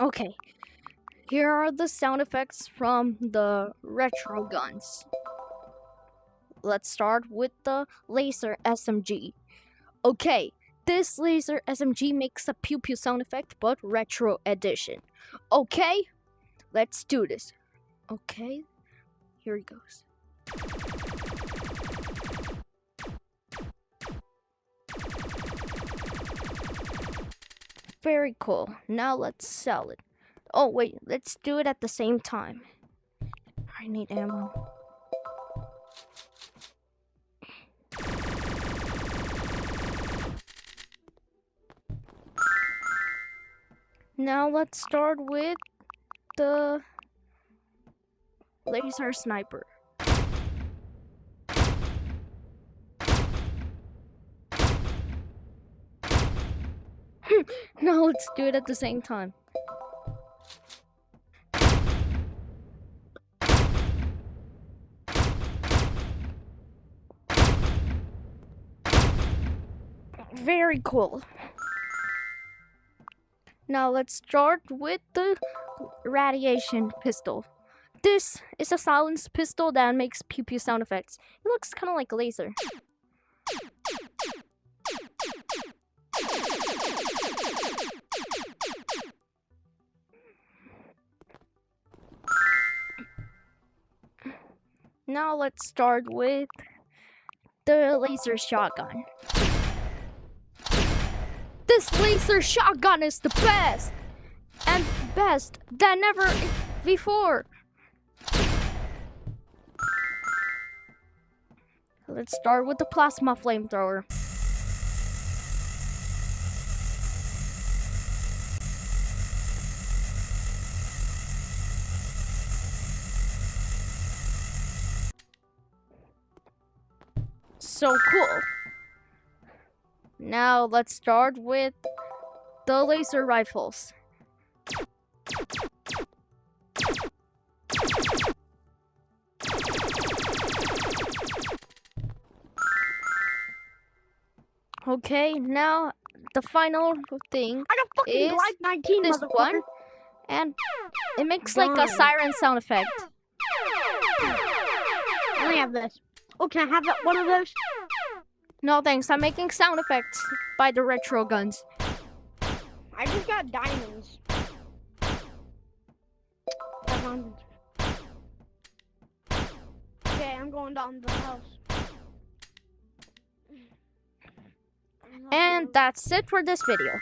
Okay, here are the sound effects from the Retro Guns. Let's start with the laser SMG. Okay, this laser SMG makes a pew pew sound effect, but retro edition. Okay, let's do this. Okay, here it goes. Very cool. Now let's sell it. Oh wait, let's do it at the same time. I need ammo. Now let's start with the laser sniper. Now let's do it at the same time. Very cool. Now let's start with the radiation pistol. This is a silenced pistol that makes pew pew sound effects. It looks kind of like a laser. Now let's start with the laser shotgun. This laser shotgun is the best! And best than ever before! Let's start with the plasma flamethrower. So cool. Now let's start with the laser rifles. Okay, now the final thing is this one, and it makes like a siren sound effect. I only have this. Oh, can I have one of those? No thanks, I'm making sound effects by the Retro Guns. I just got diamonds. Okay, I'm going down to the house. And that's it for this video.